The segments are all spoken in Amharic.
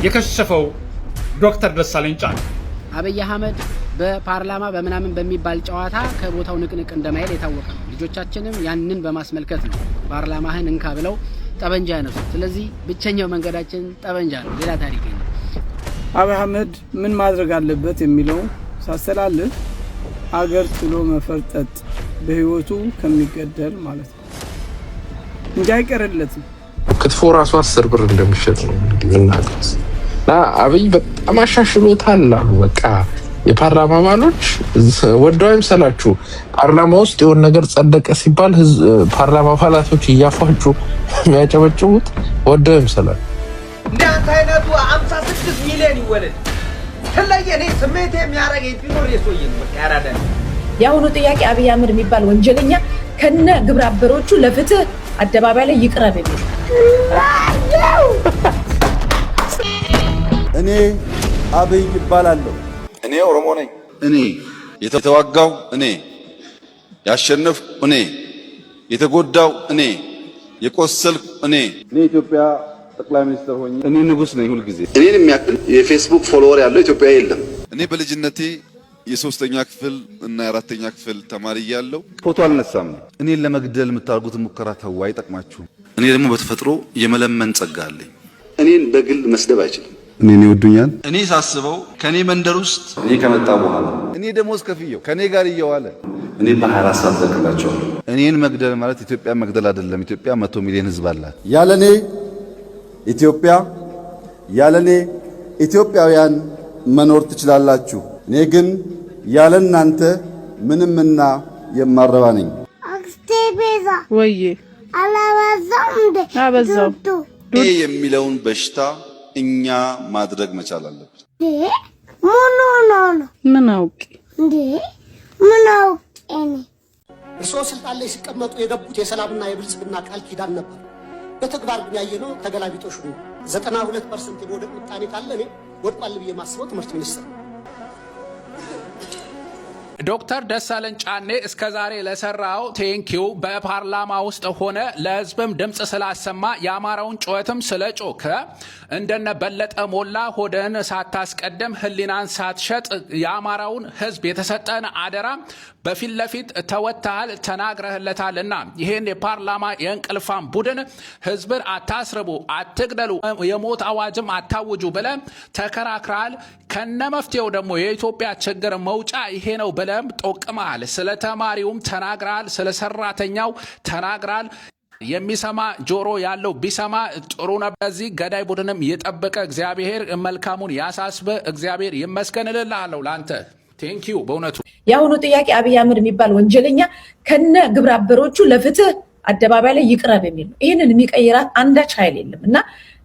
የከሸፈው ዶክተር ደሳለኝ ጫኔ አብይ አህመድ በፓርላማ በመናምን በሚባል ጨዋታ ከቦታው ንቅንቅ እንደማይል የታወቀ ነው። ልጆቻችንም ያንን በማስመልከት ነው ፓርላማህን እንካ ብለው ጠበንጃ ያነሱ። ስለዚህ ብቸኛው መንገዳችን ጠበንጃ ነው፣ ሌላ ታሪክ የለም። አብይ አህመድ ምን ማድረግ አለበት የሚለው ሳሰላልፍ አገር ጥሎ መፈርጠጥ በህይወቱ ከሚገደል ማለት ነው እንጂ አይቀርለትም። ክትፎ ራሱ 10 ብር እንደሚሸጥ ነው እንግዲህ አብይ በጣም አሻሽሎታል አሉ። በቃ የፓርላማ አባሎች ወደው አይምሰላችሁ። ፓርላማ ውስጥ የሆነ ነገር ጸደቀ ሲባል ፓርላማ አባላቶች እያፏጩ የሚያጨበጭቡት ወደው አይምሰላችሁ። እንዳንተ አይነቱ 56 ሚሊዮን ይወለድ ስለየኔ ስሜት የሚያረጋኝ ቢኖር የሶይን በቃ ያራዳ። ያሁኑ ጥያቄ አብይ አህመድ የሚባል ወንጀለኛ ከነ ግብረ አበሮቹ ለፍትህ አደባባይ ላይ ይቅረብ የሚል እኔ አብይ ይባላለሁ። እኔ ኦሮሞ ነኝ። እኔ የተዋጋው እኔ ያሸነፍ እኔ የተጎዳው እኔ የቆሰልኩ እኔ ኢትዮጵያ ጠቅላይ ሚኒስትር ሆኜ እኔ ንጉስ ነኝ። ሁሉ ጊዜ እኔን የሚያክል የፌስቡክ ፎሎወር ያለው ኢትዮጵያ የለም። እኔ በልጅነቴ የ3ኛ ክፍል እና የ4ኛ ክፍል ተማሪ ያለው ፎቶ አልነሳም። እኔን ለመግደል የምታርጉት ሙከራ ተው፣ አይጠቅማችሁም። እኔ ደግሞ በተፈጥሮ የመለመን ጸጋ አለኝ። እኔን በግል መስደብ አይችልም። እኔን ይወዱኛል። እኔ ሳስበው ከኔ መንደር ውስጥ እኔ ከመጣ በኋላ እኔ ደሞዝ ከፍየው ከኔ ጋር እየዋለ እኔ በ24 ሰዓት ዘክላቸዋለሁ። እኔን መግደል ማለት ኢትዮጵያ መግደል አይደለም። ኢትዮጵያ 100 ሚሊዮን ህዝብ አላት። ያለኔ ኢትዮጵያ ያለኔ ኢትዮጵያውያን መኖር ትችላላችሁ። እኔ ግን ያለ እናንተ ምንምና የማረባ ነኝ። አክስቴ ቤዛ ወይዬ አላበዛም እንደ አበዛው ይሄ የሚለውን በሽታ እኛ ማድረግ መቻል አለብን። ምን አውቄ እንዴ ምን አውቄ እርስዎ ስልጣን ላይ ሲቀመጡ የገቡት የሰላምና የብልጽግና ቃል ኪዳን ነበር። በተግባር ግን ያየነው ተገላቢጦሽ ነው። 92% የወደቅ ምጣኔ ካለ እኔ ወድቋል ብዬ ማስበው ትምህርት ሚኒስትር ነው። ዶክተር ደሳለኝ ጫኔ እስከዛሬ ለሰራው ቴንኪው በፓርላማ ውስጥ ሆነ ለህዝብም ድምጽ ስላሰማ የአማራውን ጩኸትም ስለጮከ እንደነ በለጠ ሞላ ሆደን ሳታስቀደም ህሊናን ሳትሸጥ የአማራውን ህዝብ የተሰጠን አደራ በፊት ለፊት ተወታል ተናግረህለታልና ይሄን የፓርላማ የእንቅልፋም ቡድን ህዝብን አታስርቡ፣ አትግደሉ፣ የሞት አዋጅም አታውጁ ብለ ተከራክራል። ከነ መፍትሄው ደግሞ የኢትዮጵያ ችግር መውጫ ይሄ ነው ብለም ጠቅመሃል። ስለ ተማሪውም ተናግራል፣ ስለ ሰራተኛው ተናግራል። የሚሰማ ጆሮ ያለው ቢሰማ ጥሩ ነበር። በዚህ ገዳይ ቡድንም ይጠብቀ እግዚአብሔር መልካሙን ያሳስበ እግዚአብሔር ይመስገንልልሃለሁ። ላንተ ቴንኪው በእውነቱ። ያሁኑ ጥያቄ አብይ አህመድ የሚባል ወንጀለኛ ከነ ግብረ አበሮቹ ለፍትህ አደባባይ ላይ ይቅረብ የሚል ነው። ይህንን የሚቀይራት አንዳች ኃይል የለም እና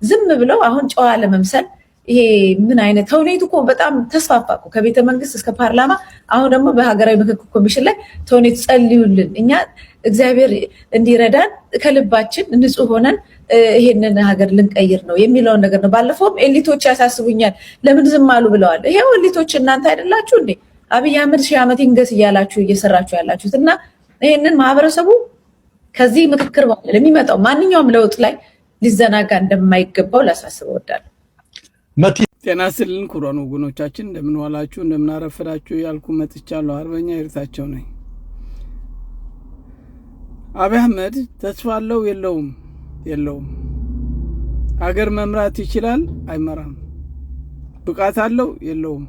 ዝም ብለው አሁን ጨዋ ለመምሰል ይሄ ምን አይነት ተውኔት እኮ በጣም ተስፋፋ እኮ ከቤተ መንግስት እስከ ፓርላማ። አሁን ደግሞ በሀገራዊ ምክክር ኮሚሽን ላይ ተውኔት ጸልዩልን፣ እኛ እግዚአብሔር እንዲረዳን ከልባችን ንጹህ ሆነን ይሄንን ሀገር ልንቀይር ነው የሚለውን ነገር ነው። ባለፈውም ኤሊቶች ያሳስቡኛል ለምን ዝም አሉ ብለዋል። ይሄው ኤሊቶች እናንተ አይደላችሁ እንዴ? አብይ አህመድ 1000 ዓመት ይንገስ እያላችሁ እየሰራችሁ ያላችሁት እና ይሄንን ማህበረሰቡ ከዚህ ምክክር በኋላ ለሚመጣው ማንኛውም ለውጥ ላይ ሊዘናጋ እንደማይገባው ላሳስበው እወዳለሁ። ጤና ይስጥልን ክቡራን ወገኖቻችን፣ እንደምን ዋላችሁ እንደምን አረፈዳችሁ ያልኩ መጥቻለሁ። አርበኛ ይርታቸው ነኝ። አብይ አህመድ ተስፋ አለው የለውም? ሀገር መምራት ይችላል አይመራም? ብቃት አለው የለውም?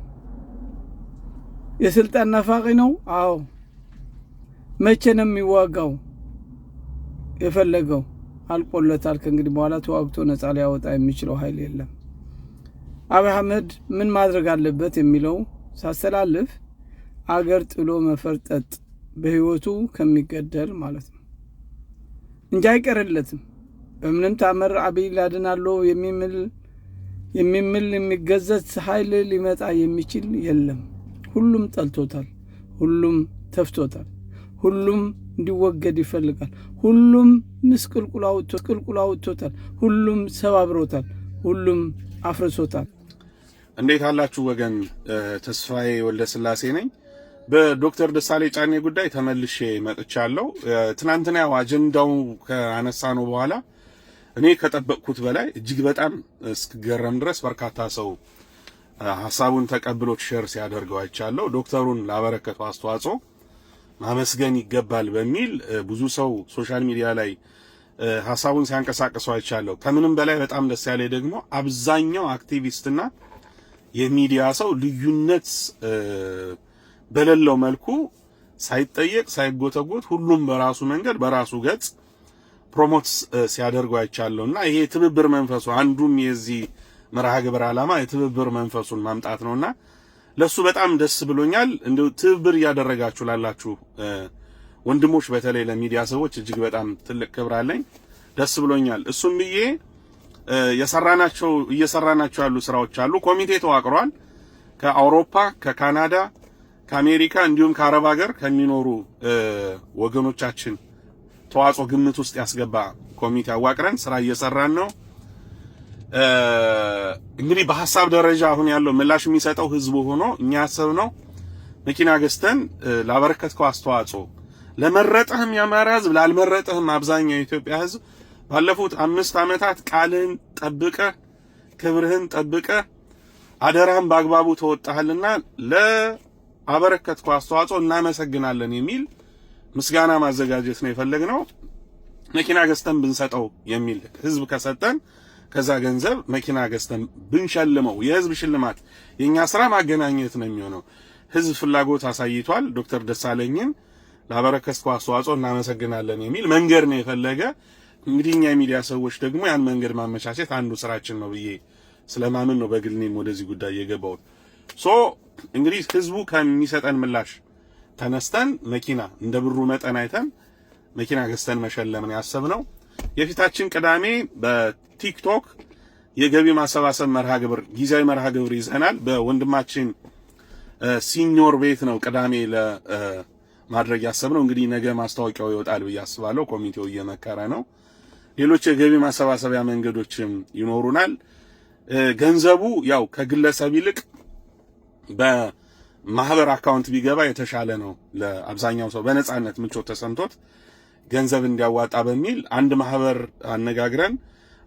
የስልጣን ናፋቂ ነው? አዎ። መቼ ነው የሚዋጋው? የፈለገው አልቆለታል። ከእንግዲህ በኋላ ተዋግቶ ነፃ ሊያወጣ የሚችለው ኃይል የለም። አብይ አህመድ ምን ማድረግ አለበት የሚለው ሳሰላልፍ አገር ጥሎ መፈርጠጥ በህይወቱ ከሚገደል ማለት ነው እንጂ አይቀርለትም። በምንም ታመር አብይ ላድናለሁ የሚምል የሚገዘት ኃይል ሊመጣ የሚችል የለም። ሁሉም ጠልቶታል፣ ሁሉም ተፍቶታል፣ ሁሉም እንዲወገድ ይፈልጋል፣ ሁሉም ምስቅልቁል አውጥቶታል፣ ሁሉም ሰባብሮታል፣ ሁሉም አፍርሶታል። እንዴት አላችሁ ወገን? ተስፋዬ ወልደ ስላሴ ነኝ። በዶክተር ደሳለኝ ጫኔ ጉዳይ ተመልሼ መጥቻለሁ። ትናንትና ያው አጀንዳው ከአነሳነው በኋላ እኔ ከጠበቅኩት በላይ እጅግ በጣም እስክገረም ድረስ በርካታ ሰው ሐሳቡን ተቀብሎት ሼር ሲያደርገው አይቻለሁ። ዶክተሩን ላበረከተው አስተዋጽኦ ማመስገን ይገባል በሚል ብዙ ሰው ሶሻል ሚዲያ ላይ ሐሳቡን ሲያንቀሳቅሰው አይቻለሁ። ከምንም በላይ በጣም ደስ ያለ ደግሞ አብዛኛው አክቲቪስትና የሚዲያ ሰው ልዩነት በሌለው መልኩ ሳይጠየቅ ሳይጎተጎት ሁሉም በራሱ መንገድ በራሱ ገጽ ፕሮሞት ሲያደርገው አይቻለሁና ይሄ ትብብር መንፈሱ አንዱም የዚህ መርሃ ግብር ዓላማ የትብብር መንፈሱን ማምጣት ነውና ለሱ በጣም ደስ ብሎኛል። እንደው ትብብር ያደረጋችሁ ላላችሁ ወንድሞች በተለይ ለሚዲያ ሰዎች እጅግ በጣም ትልቅ ክብር አለኝ። ደስ ብሎኛል። እሱም ብዬ እየሰራናቸው ያሉ ስራዎች አሉ። ኮሚቴ ተዋቅሯል። ከአውሮፓ፣ ከካናዳ፣ ከአሜሪካ እንዲሁም ከአረብ ሀገር ከሚኖሩ ወገኖቻችን ተዋጽኦ ግምት ውስጥ ያስገባ ኮሚቴ አዋቅረን ስራ እየሰራን ነው። እንግዲህ በሐሳብ ደረጃ አሁን ያለው ምላሽ የሚሰጠው ህዝቡ ሆኖ እኛ ያሰብነው መኪና ገዝተን ላበረከትከው አስተዋጽኦ ለመረጠህም የአማራ ህዝብ ላልመረጠህም አብዛኛው የኢትዮጵያ ህዝብ ባለፉት 5 ዓመታት ቃልህን ጠብቀህ ክብርህን ጠብቀህ አደራህን በአግባቡ ተወጣህልና ለአበረከትከው አስተዋጽኦ እናመሰግናለን የሚል ምስጋና ማዘጋጀት ነው የፈለግነው። መኪና ገዝተን ብንሰጠው የሚል ህዝብ ከሰጠን ከዛ ገንዘብ መኪና ገዝተን ብንሸልመው የህዝብ ሽልማት የኛ ስራ ማገናኘት ነው የሚሆነው። ህዝብ ፍላጎት አሳይቷል። ዶክተር ደሳለኝን ላበረከትከው አስተዋጽኦ እናመሰግናለን የሚል መንገድ ነው የፈለገ። እንግዲህ እኛ የሚዲያ ሰዎች ደግሞ ያን መንገድ ማመቻቸት አንዱ ስራችን ነው ብዬ ስለማምን ነው በግልኔም ወደዚህ ጉዳይ የገባው። እንግዲህ ህዝቡ ከሚሰጠን ምላሽ ተነስተን መኪና እንደ ብሩ መጠን አይተን መኪና ገዝተን መሸለም ነው ያሰብነው። የፊታችን ቅዳሜ በቲክቶክ የገቢ ማሰባሰብ መርሃ ግብር ጊዜያዊ መርሃ ግብር ይዘናል። በወንድማችን ሲኒዮር ቤት ነው ቅዳሜ ለማድረግ ያሰብነው። እንግዲህ ነገ ማስታወቂያው ይወጣል ብዬ አስባለሁ። ኮሚቴው እየመከረ ነው። ሌሎች የገቢ ማሰባሰቢያ መንገዶችም ይኖሩናል። ገንዘቡ ያው ከግለሰብ ይልቅ በማህበር አካውንት ቢገባ የተሻለ ነው። ለአብዛኛው ሰው በነጻነት ምቾት ተሰምቶት ገንዘብ እንዲያዋጣ በሚል አንድ ማህበር አነጋግረን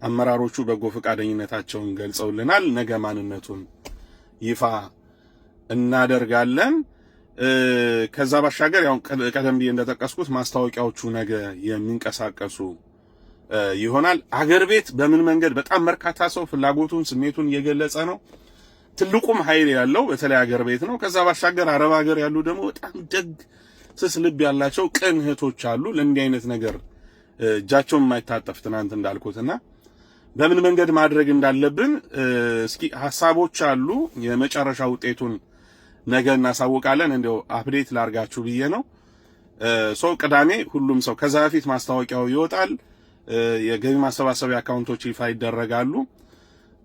አመራሮቹ በጎ ፈቃደኝነታቸውን ገልጸውልናል። ነገ ማንነቱን ይፋ እናደርጋለን። ከዛ ባሻገር ያው ቀደም ብዬ እንደጠቀስኩት ማስታወቂያዎቹ ነገ የሚንቀሳቀሱ ይሆናል። አገር ቤት በምን መንገድ በጣም በርካታ ሰው ፍላጎቱን ስሜቱን እየገለጸ ነው። ትልቁም ኃይል ያለው በተለይ አገር ቤት ነው። ከዛ ባሻገር አረብ ሀገር ያሉ ደግሞ በጣም ደግ ስስ ልብ ያላቸው ቅን እህቶች አሉ። ለእንዲህ አይነት ነገር እጃቸውን የማይታጠፍ ትናንት እንዳልኩትና በምን መንገድ ማድረግ እንዳለብን እስኪ ሐሳቦች አሉ። የመጨረሻ ውጤቱን ነገ እናሳውቃለን። እንደው አፕዴት ላርጋችሁ ብዬ ነው። ቅዳሜ ሁሉም ሰው ከዛ በፊት ማስታወቂያው ይወጣል። የገቢ ማሰባሰቢያ አካውንቶች ይፋ ይደረጋሉ።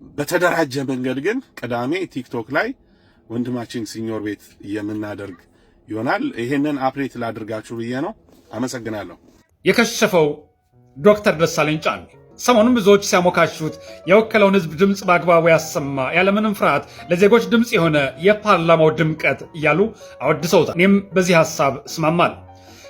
በተደራጀ መንገድ ግን ቅዳሜ ቲክቶክ ላይ ወንድማችን ሲኒዮር ቤት የምናደርግ ይሆናል። ይሄንን አፕዴት ላድርጋችሁ ብዬ ነው። አመሰግናለሁ። የከሸፈው ዶክተር ደሳለኝ ጫኔ ሰሞኑን ብዙዎች ሲያሞካሹት የወከለውን ህዝብ ድምፅ በአግባቡ ያሰማ ያለምንም ፍርሃት ለዜጎች ድምፅ የሆነ የፓርላማው ድምቀት እያሉ አወድሰውታል። እኔም በዚህ ሐሳብ እስማማለሁ።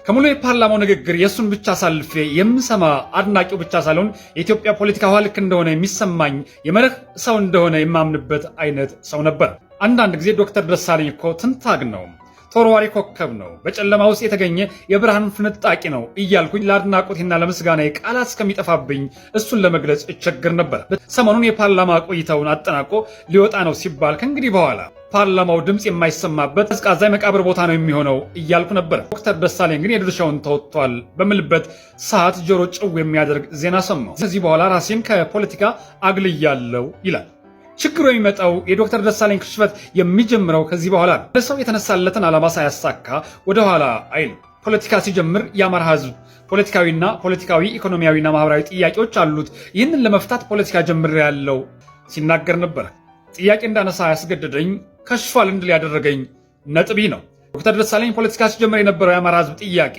ከሙሉ የፓርላማው ንግግር የእሱን ብቻ ሳልፌ የምሰማ አድናቂው ብቻ ሳልሆን የኢትዮጵያ ፖለቲካ ውሃ ልክ እንደሆነ የሚሰማኝ የመርህ ሰው እንደሆነ የማምንበት አይነት ሰው ነበር። አንዳንድ ጊዜ ዶክተር ደሳለኝ እኮ ትንታግ ነው፣ ተወርዋሪ ኮከብ ነው፣ በጨለማ ውስጥ የተገኘ የብርሃን ፍንጣቂ ነው እያልኩኝ ለአድናቆቴና ለምስጋና ቃላት እስከሚጠፋብኝ እሱን ለመግለጽ እቸግር ነበር። ሰሞኑን የፓርላማ ቆይታውን አጠናቆ ሊወጣ ነው ሲባል ከእንግዲህ በኋላ ፓርላማው ድምፅ የማይሰማበት ቀዝቃዛ የመቃብር ቦታ ነው የሚሆነው እያልኩ ነበር። ዶክተር ደሳለኝ ግን የድርሻውን ተወጥቷል በምልበት ሰዓት ጆሮ ጭው የሚያደርግ ዜና ሰማሁ። ከዚህ በኋላ ራሴን ከፖለቲካ አግልያለሁ ይላል። ችግሩ የሚመጣው የዶክተር ደሳለኝ ክሽፈት የሚጀምረው ከዚህ በኋላ ነው። ሰው የተነሳለትን ዓላማ ሳያሳካ ወደኋላ አይልም። ፖለቲካ ሲጀምር የአማራ ህዝብ ፖለቲካዊ፣ ኢኮኖሚያዊና ማህበራዊ ጥያቄዎች አሉት። ይህንን ለመፍታት ፖለቲካ ጀምሬያለሁ ሲናገር ነበር። ጥያቄ እንዳነሳ ያስገደደኝ ከሽፏል እንድል ያደረገኝ ነጥብ ነው። ዶክተር ደሳለኝ ፖለቲካ ሲጀምር የነበረው የአማራ ህዝብ ጥያቄ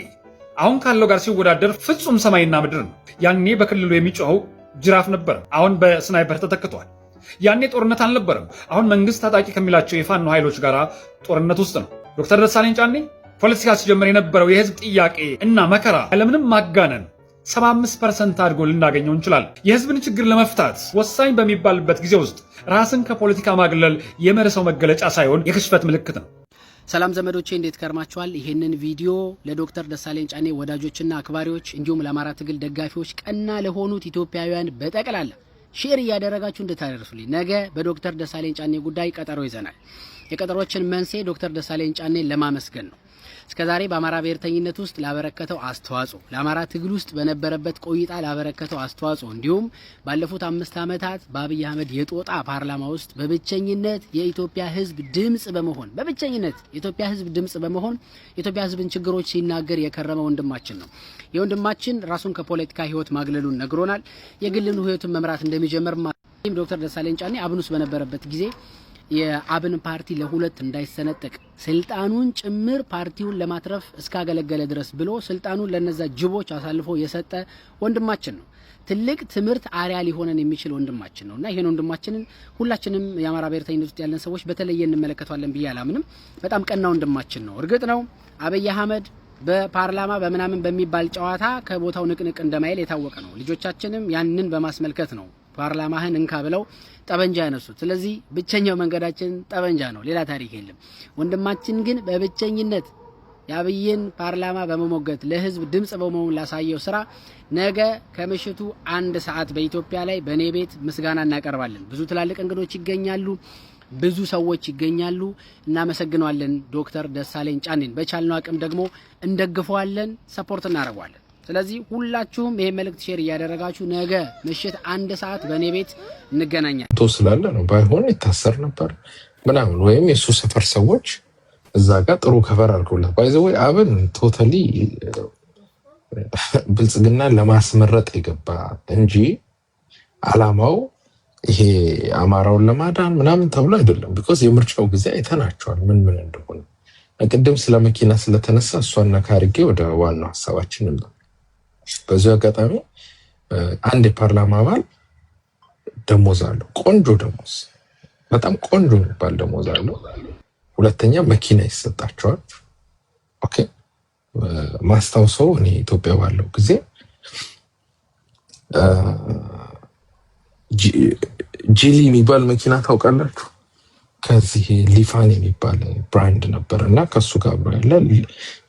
አሁን ካለው ጋር ሲወዳደር ፍጹም ሰማይና ምድር ነው። ያኔ በክልሉ የሚጮኸው ጅራፍ ነበር፣ አሁን በስናይፐር ተተክቷል። ያኔ ጦርነት አልነበረም፣ አሁን መንግስት ታጣቂ ከሚላቸው የፋኖ ኃይሎች ጋር ጦርነት ውስጥ ነው። ዶክተር ደሳለኝ ጫኔ ፖለቲካ ሲጀምር የነበረው የህዝብ ጥያቄ እና መከራ ያለምንም ማጋነን 75% አድጎ ልናገኘው እንችላለን። የህዝብን ችግር ለመፍታት ወሳኝ በሚባልበት ጊዜ ውስጥ ራስን ከፖለቲካ ማግለል የመርሰው መገለጫ ሳይሆን የክሽፈት ምልክት ነው። ሰላም ዘመዶቼ እንዴት ከርማችኋል? ይሄንን ቪዲዮ ለዶክተር ደሳለኝ ጫኔ ወዳጆችና አክባሪዎች እንዲሁም ለአማራ ትግል ደጋፊዎች ቀና ለሆኑት ኢትዮጵያውያን በጠቅላላ ሼር እያደረጋችሁ እንድታደርሱልኝ። ነገ በዶክተር ደሳለኝ ጫኔ ጉዳይ ቀጠሮ ይዘናል። የቀጠሮችን መንስኤ ዶክተር ደሳለኝ ጫኔን ለማመስገን ነው። እስከዛሬ በአማራ ብሔርተኝነት ውስጥ ላበረከተው አስተዋጽኦ፣ ለአማራ ትግል ውስጥ በነበረበት ቆይታ ላበረከተው አስተዋጽኦ እንዲሁም ባለፉት 5 ዓመታት በአብይ አህመድ የጦጣ ፓርላማ ውስጥ በብቸኝነት የኢትዮጵያ ህዝብ ድምጽ በመሆን የኢትዮጵያ ህዝብን ችግሮች ሲናገር የከረመ ወንድማችን ነው። የወንድማችን ራሱን ከፖለቲካ ህይወት ማግለሉን ነግሮናል። የግልን ህይወቱን መምራት እንደሚጀምር ዶክተር ደሳለኝ ጫኔ አብን ውስጥ በነበረበት ጊዜ የአብን ፓርቲ ለሁለት እንዳይሰነጠቅ ስልጣኑን ጭምር ፓርቲውን ለማትረፍ እስካገለገለ ድረስ ብሎ ስልጣኑን ለነዛ ጅቦች አሳልፎ የሰጠ ወንድማችን ነው። ትልቅ ትምህርት አሪያ ሊሆነን የሚችል ወንድማችን ነውና ይሄን ወንድማችንን ሁላችንም የአማራ ብሔርተኝነት ውስጥ ያለን ሰዎች በተለየ እንመለከተዋለን ብዬ አላምንም። በጣም ቀና ወንድማችን ነው። እርግጥ ነው አብይ አህመድ በፓርላማ በምናምን በሚባል ጨዋታ ከቦታው ንቅንቅ እንደማይል የታወቀ ነው። ልጆቻችንም ያንን በማስመልከት ነው ፓርላማህን እንካ ብለው ጠበንጃ ያነሱት። ስለዚህ ብቸኛው መንገዳችን ጠበንጃ ነው፣ ሌላ ታሪክ የለም። ወንድማችን ግን በብቸኝነት የአብይን ፓርላማ በመሞገት ለህዝብ ድምጽ በመሆን ላሳየው ስራ ነገ ከምሽቱ 1 ሰዓት በኢትዮጵያ ላይ በኔ ቤት ምስጋና እናቀርባለን። ብዙ ትላልቅ እንግዶች ይገኛሉ፣ ብዙ ሰዎች ይገኛሉ። እናመሰግናለን ዶክተር ደሳለኝ ጫኔን። በቻልነው አቅም ደግሞ እንደግፈዋለን፣ ሰፖርት እናደርጋለን። ስለዚህ ሁላችሁም ይሄ መልእክት ሼር እያደረጋችሁ ነገ ምሽት 1 ሰዓት በኔ ቤት እንገናኛለን። ስላለ ነው ባይሆን ይታሰር ነበር ምናምን ወይም የሱ ሰፈር ሰዎች እዛ ጋር ጥሩ ከቨር አድርገውለት ባይዘው አብን ቶታሊ ብልጽግና ለማስመረጥ የገባ እንጂ አላማው ይሄ አማራውን ለማዳን ምናምን ተብሎ አይደለም። ቢኮዝ የምርጫው ጊዜ አይተናቸዋል ምን እንደሆነ። ቅድም ስለ መኪና ስለተነሳ እሷና ካርጌ ወደ ዋናው ሐሳባችን ነው። በዚህ አጋጣሚ አንድ የፓርላማ አባል ደሞዝ አለው፣ ቆንጆ ደሞዝ፣ በጣም ቆንጆ የሚባል ደሞዝ አለው። ሁለተኛ መኪና ይሰጣቸዋል። ኦኬ ማስታውሰው እኔ ኢትዮጵያ ባለው ጊዜ ጂሊ የሚባል መኪና ታውቃላችሁ? ከዚህ ሊፋን የሚባል ብራንድ ነበር እና ከሱ ጋር አብሮ ያለ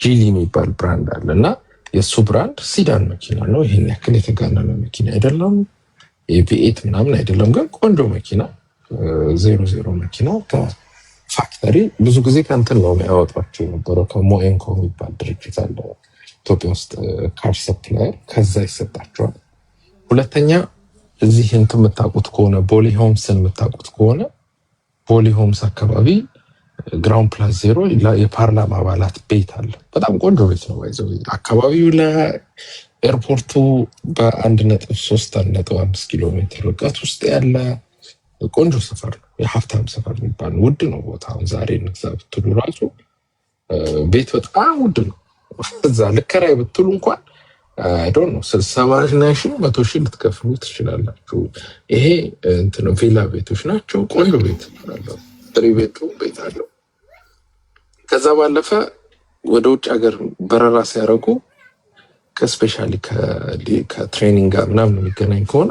ጂሊ የሚባል ብራንድ አለ እና የሱ ብራንድ ሲዳን መኪና ነው። ይሄን ያክል የተጋነነ መኪና አይደለም፣ የቪኤት ምናምን አይደለም፣ ግን ቆንጆ መኪና 00 መኪና ከፋክተሪ ብዙ ጊዜ ከእንትን ነው የሚያወጣቸው የነበረው ከሞኤንኮ የሚባል ድርጅት አለ ኢትዮጵያ ውስጥ ካር ሰፕላየር፣ ከዛ ይሰጣቸዋል። ሁለተኛ እዚህ እንትን የምታውቁት ከሆነ ቦሌ ሆምስን የምታውቁት ከሆነ ቦሌ ሆምስ አካባቢ ግራውንድ ፕላስ 0 የፓርላማ አባላት ቤት አለ። በጣም ቆንጆ ቤት ነው። ባይዘው አካባቢው ለኤርፖርቱ በ1.3-1.5 ኪሎ ሜትር ርቀት ውስጥ ያለ ቆንጆ ሰፈር ነው። የሀብታም ሰፈር የሚባል ውድ ነው ቦታውን ዛሬ እንግዛ ብትሉ ራሱ ቤት በጣም ውድ ነው። እዛ ልከራይ ብትሉ እንኳን አይ ዶንት ኖ 70,000-100,000 ልትከፍሉ ትችላላችሁ። ይሄ እንትን ቪላ ቤቶች ናቸው። ቆንጆ ቤት አለው፣ 3 ቤድሩም ቤት አለው። ከዛ ባለፈ ወደ ውጭ ሀገር በረራ ሲያደርጉ ከስፔሻሊ ከትሬኒንግ ጋር ምናምን የሚገናኝ ከሆነ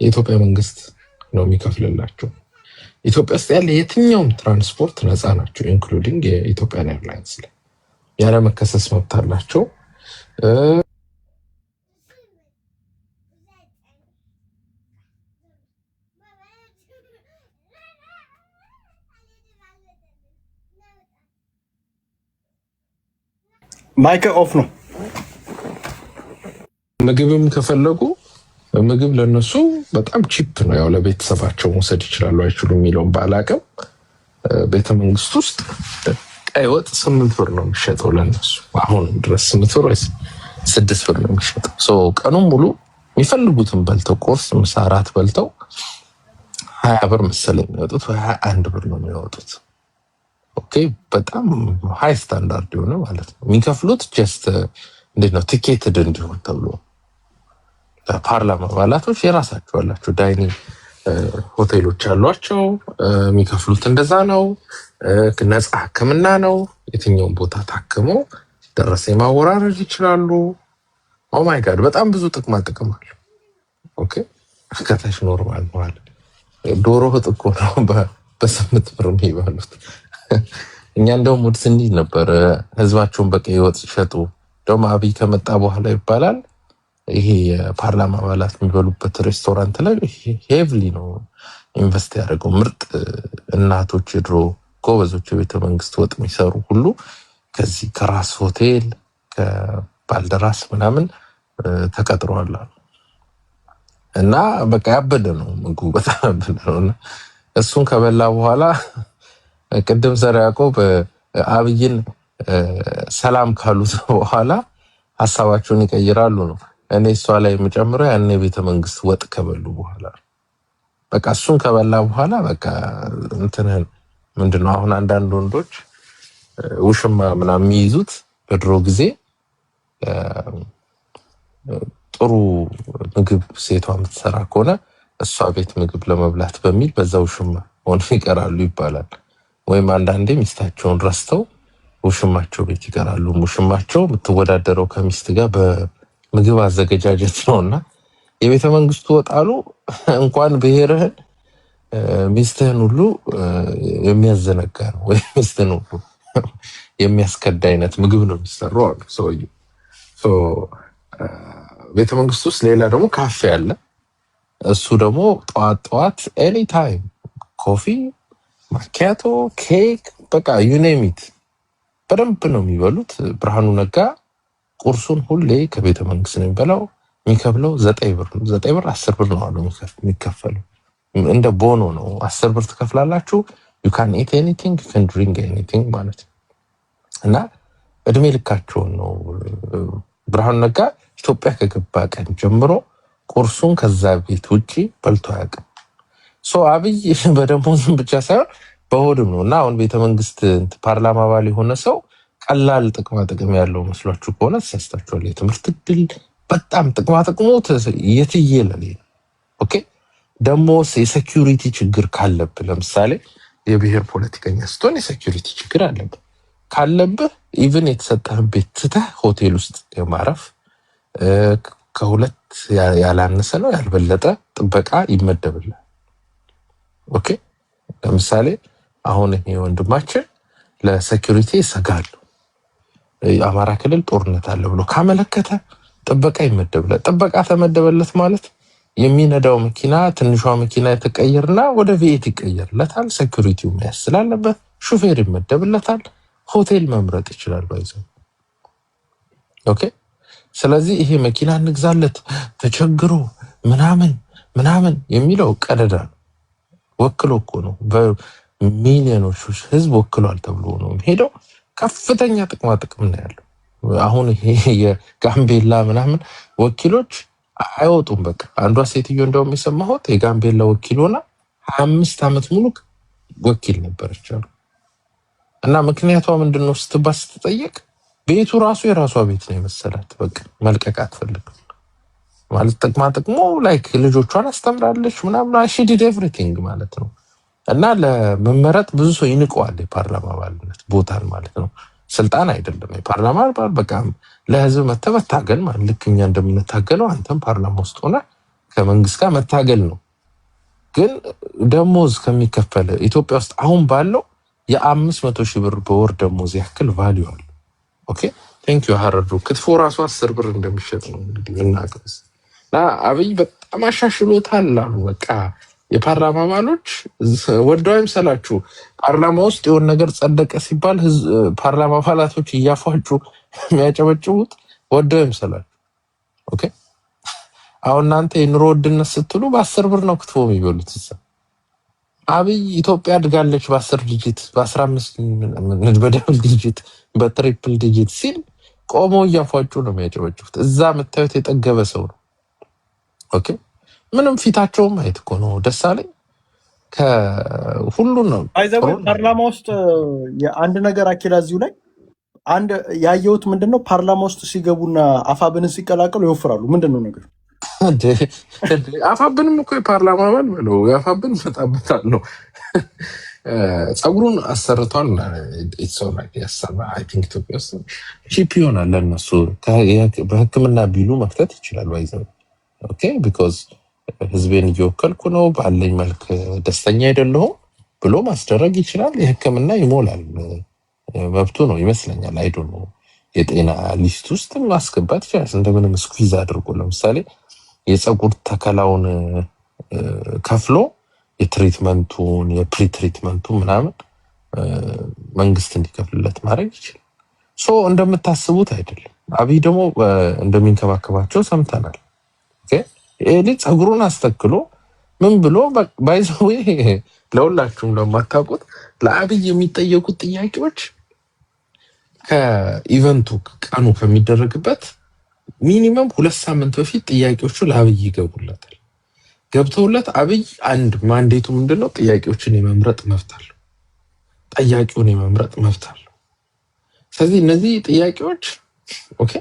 የኢትዮጵያ መንግስት ነው የሚከፍልላቸው። ኢትዮጵያ ውስጥ ያለ የትኛውም ትራንስፖርት ነፃ ናቸው፣ ኢንክሉዲንግ የኢትዮጵያን ኤርላይንስ ላይ ያለ መከሰስ መብት አላቸው። ማይክ ኦፍ ነው። ምግብም ከፈለጉ ምግብ ለነሱ በጣም ቺፕ ነው። ያው ለቤተሰባቸው መውሰድ ይችላሉ አይችሉም የሚለውን ባላቀም ቤተ መንግስት ውስጥ ቀይ ወጥ 8 ብር ነው የሚሸጠው ለነሱ። አሁን ድረስ 8 ብር ወይስ 6 ብር ነው የሚሸጠው። ቀኑን ሙሉ የሚፈልጉትን በልተው ቁርስ፣ ምሳ፣ እራት በልተው 20 ብር መሰለኝ የሚወጡት ወይ 21 ብር ነው የሚወጡት። ኦኬ በጣም ሃይ ስታንዳርድ የሆነ ማለት ነው። የሚከፍሉት ጀስት እንዴት ነው ቲኬትድ እንዲሆን ተብሎ ፓርላማ አባላቶች የራሳቸው አላቸው ዳይኒንግ ሆቴሎች አሏቸው። የሚከፍሉት እንደዛ ነው። ነፃ ሕክምና ነው። የትኛውን ቦታ ታክመው ደረሰኝ ማወራረድ ይችላሉ። ኦ ማይ ጋድ በጣም ብዙ ጥቅማ ጥቅም አለ። ኦኬ ከታች ኖርማል ማለት ዶሮ እኮ ነው በ8 ብር የሚባሉት። እኛ እንደውም ሙድ ስንይ ነበር ህዝባቸውን በቀይ ወጥ ሲሸጡ። ደግሞ አብይ ከመጣ በኋላ ይባላል ይሄ የፓርላማ አባላት የሚበሉበት ሬስቶራንት ላይ ሄቪሊ ነው ኢንቨስት ያደረገው። ምርጥ እናቶች ድሮ ጎበዞች የቤተ መንግስት ወጥ የሚሰሩ ሁሉ ከዚህ ከራስ ሆቴል ከባልደራስ ምናምን ተቀጥረዋል እና በቃ ያበደ ነው ምግቡ በጣም ያበደ ነው። እሱን ከበላ በኋላ ቅድም ዘር ያዕቆብ አብይን ሰላም ካሉት በኋላ ሐሳባቸውን ይቀይራሉ ነው። እኔ እሷ ላይ የምጨምረው ያኔ ቤተ መንግስት ወጥ ከበሉ በኋላ በቃ እሱን ከበላ በኋላ በቃ እንትነን ምንድነው አሁን አንዳንድ ወንዶች ውሽማ ምናምን የሚይዙት በድሮ ጊዜ ጥሩ ምግብ ሴቷ የምትሰራ ከሆነ እሷ ቤት ምግብ ለመብላት በሚል በዛ ውሽማ ሆነ ይቀራሉ ይባላል። ወይም አንዳንዴ ሚስታቸውን ረስተው ውሽማቸው ቤት ይቀራሉ። ውሽማቸው የምትወዳደረው ከሚስት ጋር በምግብ አዘገጃጀት ነውና የቤተ መንግስቱ ወጣሉ እንኳን ብሔርህን ሚስትህን ሁሉ የሚያዘነጋ ነው ወይ ሚስትህን ሁሉ የሚያስከዳ አይነት ምግብ ነው የሚሰራው አሉ ሰውዬው። ቤተ መንግስቱ ውስጥ ሌላ ደግሞ ካፌ አለ። እሱ ደግሞ ጠዋት ኤኒ ታይም ኮፊ ማኪያቶ ኬክ በቃ ዩኔሚት በደንብ ነው የሚበሉት። ብርሃኑ ነጋ ቁርሱን ሁሌ ከቤተ መንግስት ነው የሚበላው። የሚከፍለው 9 ብር ነው። 9 ብር 10 ብር ነው አለው የሚከፈለው። እንደ ቦኖ ነው 10 ብር ትከፍላላችሁ። you can eat anything, you can drink anything ማለት ነው። እና እድሜ ልካቸውን ነው ብርሃኑ ነጋ ኢትዮጵያ ከገባ ቀን ጀምሮ ቁርሱን ከዛ ቤት ውጪ በልቶ አያውቅም። አብይ በደሞዝም ብቻ ሳይሆን በሆድም ነው። እና አሁን ቤተ መንግስት ፓርላማ አባል የሆነ ሰው ቀላል ጥቅማ ጥቅም ያለው መስሏችሁ ከሆነ ተሳስታችኋል። የትምህርት እድል በጣም ጥቅማ ጥቅሙ የትየለሌ ነው። ኦኬ ደግሞ የሴኩሪቲ ችግር ካለብህ ለምሳሌ የብሔር ፖለቲከኛ ስትሆን የሴኩሪቲ ችግር አለብህ ካለብህ ኢቭን የተሰጠህን ቤት ትተህ ሆቴል ውስጥ የማረፍ ከሁለት ያላነሰ ነው ያልበለጠ ጥበቃ ይመደብልሃል። ኦኬ ለምሳሌ አሁን ይሄ ወንድማችን ለሴኩሪቲ ይሰጋሉ አማራ ክልል ጦርነት አለ ብሎ ካመለከተ ጥበቃ ይመደብለት። ጥበቃ ተመደበለት ማለት የሚነዳው መኪና ትንሿ መኪና የተቀየርና ወደ ቪኤት ይቀየርለታል። ሴኩሪቲው ያስላለበት ሹፌር ይመደብለታል። ሆቴል መምረጥ ይችላል ባይዘው። ኦኬ ስለዚህ ይሄ መኪና እንግዛለት ተቸግሮ ምናምን የሚለው ቀደዳ ነው። ወክሎ እኮ ነው በሚሊዮኖች ህዝብ ወክሏል ተብሎ ነው ሄደው ከፍተኛ ጥቅማ ጥቅም ነው ያለው። አሁን ይሄ የጋምቤላ ምናምን ወኪሎች አይወጡም። በቃ አንዷ ሴትዮ እንደውም የሰማሁት የጋምቤላ ወኪል ሆና 25 ዓመት ሙሉ ወኪል ነበረች አሉ። እና ምክንያቷ ምንድነው ስትጠየቅ ቤቱ ራሱ የራሷ ቤት ነው የመሰላት። በቃ መልቀቅ አትፈልግም ማለት ጥቅማ ጥቅሙ ላይክ ልጆቿን አስተምራለች ምናምን she did everything ማለት ነው። እና ለመመረጥ ብዙ ሰው ይንቀዋል የፓርላማ አባልነት ቦታን ማለት ነው። ስልጣን አይደለም የፓርላማ አባል በቃ ለህዝብ መታገል ማለት ልክ እኛ እንደምንታገለው አንተም ፓርላማ ውስጥ ሆነ ከመንግስት ጋር መታገል ነው። ግን ደሞዝ ከሚከፈል ኢትዮጵያ ውስጥ አሁን ባለው የ500,000 ብር በወር ደሞዝ ያክል ቫልዩ አለ። ኦኬ ቴንክ ዩ ሀረሩ ክትፎ ራሱ 10 ብር እንደሚሸጥ ነው እንግዲህ እናቀስ እና አብይ በጣም አሻሽሎታል አሉ። በቃ የፓርላማ አባሎች ወደው አይምሰላችሁ። ፓርላማ ውስጥ የሆነ ነገር ጸደቀ ሲባል ፓርላማ አባላቶች እያፏጩ የሚያጨበጭቡት ወደው አይምሰላችሁ። ኦኬ አሁን እናንተ የኑሮ ውድነት ስትሉ በ10 ብር ነው ክትፎ የሚበሉት። አብይ ኢትዮጵያ አድጋለች በ10 ዲጂት በ15 በደብል ዲጂት በትሪፕል ዲጂት ሲል ቆሞ እያፏጩ ነው የሚያጨበጭቡት። እዛ የምታዩት የጠገበ ሰው ነው። ኦኬ ምንም ፊታቸውም ማየት እኮ ነው ደስ አለኝ። ከሁሉ ነው አይዘው ፓርላማ ውስጥ የአንድ ነገር አኪላ እዚሁ ላይ አንድ ያየሁት ምንድነው ፓርላማ ውስጥ ሲገቡና አፋብንን ሲቀላቀሉ ይወፍራሉ። ምንድነው ነገር አፋብንም እኮ የፓርላማ አባል ብለው ያፋብን መጣበታል ነው ጸጉሩን አሰርቷል። ያሰራ አይ ቲንክ ኢትዮጵያ ውስጥ ቺፕ ይሆናል ለእነሱ በሕክምና ቢሉ መክተት ይችላል። ባይዘው ኦኬ ቢኮዝ ህዝቤን እየወከልኩ ነው ባለኝ መልክ ደስተኛ አይደለሁም ብሎ ማስደረግ ይችላል። የሕክምና ይሞላል መብቱ ነው ይመስለኛል። አይዶ ነው የጤና ሊስት ውስጥ ማስገባት ይችላል። እንደምንም ስኩዊዝ አድርጎ ለምሳሌ የጸጉር ተከላውን ከፍሎ የትሪትመንቱን የፕሪትሪትመንቱን ምናምን መንግስት እንዲከፍልለት ማድረግ ይችላል። ሶ እንደምታስቡት አይደለም። አብይ ደግሞ እንደሚንከባከባቸው ሰምተናል። ኦኬ ይሄ ልጅ ጸጉሩን አስተክሎ ምን ብሎ ባይዘው ለሁላችሁም ለማታውቁት ለአብይ የሚጠየቁት ጥያቄዎች ከኢቨንቱ ቀኑ ከሚደረግበት ሚኒመም 2 ሳምንት በፊት ጥያቄዎቹ ለአብይ ይገቡለታል። ገብተውለት አብይ አንድ ማንዴቱ ምንድነው? ጥያቄዎችን የመምረጥ መብት አለው። ጠያቂውን የመምረጥ መብት አለው። ስለዚህ እነዚህ ጥያቄዎች ኦኬ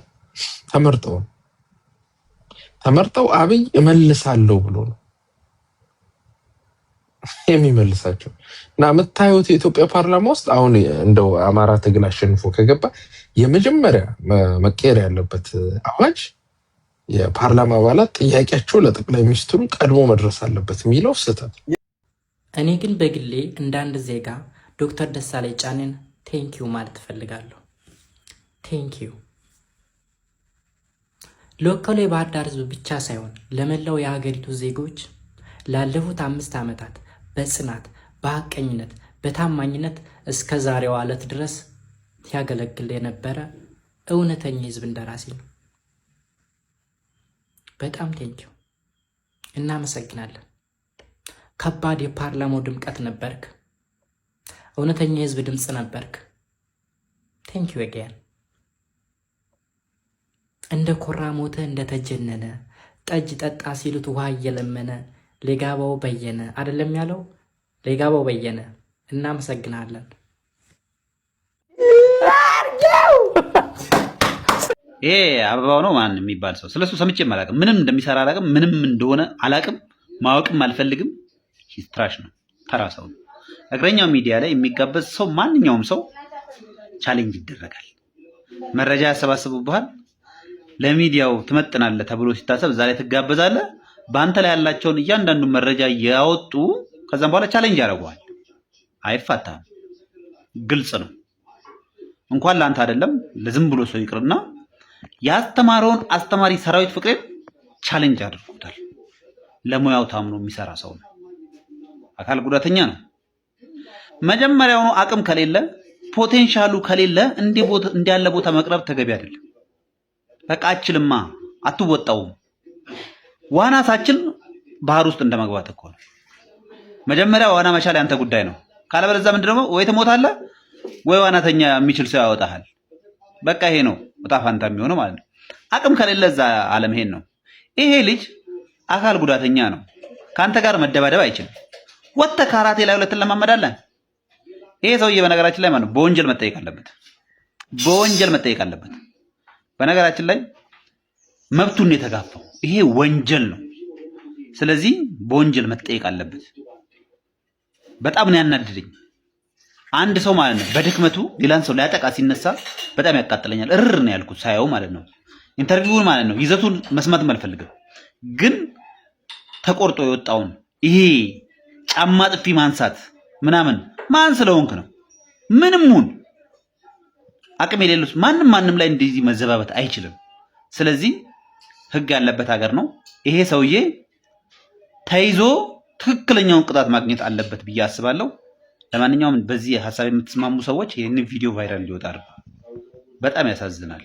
ተመርጠው አብይ እመልሳለሁ ብሎ ነው የሚመልሳቸው። እና የምታዩት የኢትዮጵያ ፓርላማ ውስጥ አሁን እንደው አማራ ትግል አሸንፎ ከገባ የመጀመሪያ መቀየር ያለበት አዋጅ የፓርላማ አባላት ጥያቄያቸው ለጠቅላይ ሚኒስትሩ ቀድሞ መድረስ አለበት የሚለው ስህተት። እኔ ግን በግሌ እንደ አንድ ዜጋ ዶክተር ደሳለኝ ጫኔን ቴንኪዩ ማለት እፈልጋለሁ። ቴንኪዩ ለወከሉ የባህር ዳር ህዝብ ብቻ ሳይሆን ለመላው የሀገሪቱ ዜጎች ላለፉት 5 ዓመታት በጽናት በሐቀኝነት በታማኝነት እስከ ዛሬዋ ዕለት ድረስ ሲያገለግል የነበረ እውነተኛ ህዝብ እንደራሴ ነው። በጣም ቴንኪው እናመሰግናለን። ከባድ የፓርላማው ድምቀት ነበርክ። እውነተኛ የህዝብ ድምጽ ነበርክ። ቴንኪው again። እንደ ኮራ ሞተ እንደተጀነነ ጠጅ ጠጣ ሲሉት ውሃ እየለመነ ሌጋባው በየነ አይደለም ያለው? ሌጋባው በየነ እናመሰግናለን። ይሄ አበባው ነው ማን የሚባል ሰው ስለሱ ሰምቼ አላውቅም። ምንም እንደሚሰራ አላውቅም። ምንም እንደሆነ አላውቅም። ማወቅም አልፈልግም። ሂስትራሽ ነው፣ ተራ ሰው ነው። እግረኛው ሚዲያ ላይ የሚጋበዝ ሰው ማንኛውም ሰው ቻሌንጅ ይደረጋል። መረጃ ያሰባስቡብሃል። ለሚዲያው ትመጥናለህ ተብሎ ሲታሰብ ዛሬ ትጋበዛለህ። በአንተ ላይ ያላቸውን እያንዳንዱ መረጃ ያወጡ ከዛም በኋላ ቻሌንጅ ያደርጉሃል። አይፋታም። ግልጽ ነው። እንኳን ለአንተ አይደለም ለዝም ብሎ ሰው ይቅርና ያስተማረውን አስተማሪ ሰራዊት ፍቅሬን ቻሌንጅ አድርጎታል። ለሙያው ታምኖ የሚሰራ ሰው ነው። አካል ጉዳተኛ ነው። መጀመሪያውኑ አቅም ከሌለ ፖቴንሻሉ ከሌለ እንዲያለ ቦታ መቅረብ ተገቢ አይደለም። በቃ አችልማ አትወጣውም። ዋና ሳችል ባህር ውስጥ እንደመግባት እኮ ነው። መጀመሪያ ዋና መቻል ያንተ ጉዳይ ነው። ካለበለዚያ ምንድነው ወይ ትሞታለህ ወይ ዋናተኛ የሚችል ሰው ያወጣሃል። በቃ ይሄ ነው ወጣ ፋንታ የሚሆነው ማለት ነው። አቅም ከሌለ እዛ ዓለም ይሄን ነው። ይሄ ልጅ አካል ጉዳተኛ ነው። ካንተ ጋር መደባደብ አይችልም። ወጥተህ ካራቴ ላይ ሁለትን ለማመዳለን። ይሄ ሰውዬ በነገራችን ላይ ማለት ነው በወንጀል መጠየቅ አለበት። በወንጀል መጠየቅ አለበት። በነገራችን ላይ መብቱን የተጋፋው ይሄ ወንጀል ነው። ስለዚህ በወንጀል መጠየቅ አለበት። በጣም ነው ያናድደኝ። አንድ ሰው ማለት ነው በድክመቱ ሌላን ሰው ሊያጠቃ ሲነሳ በጣም ያቃጥለኛል። እርር ነው ያልኩት ሳየው ማለት ነው። ኢንተርቪውን ማለት ነው ይዘቱን መስማትም አልፈልግም፣ ግን ተቆርጦ የወጣውን ይሄ ጫማ ጥፊ ማንሳት ምናምን ማን ስለሆንክ ነው? ምንም ሁን አቅም የሌለው ማንም ላይ እንደዚህ መዘባበት አይችልም። ስለዚህ ህግ ያለበት ሀገር ነው። ይሄ ሰውዬ ተይዞ ትክክለኛውን ቅጣት ማግኘት አለበት ብዬ አስባለሁ። ለማንኛውም በዚህ ሐሳብ የምትስማሙ ሰዎች ይህንን ቪዲዮ ቫይራል ሊወጣ በጣም ያሳዝናል።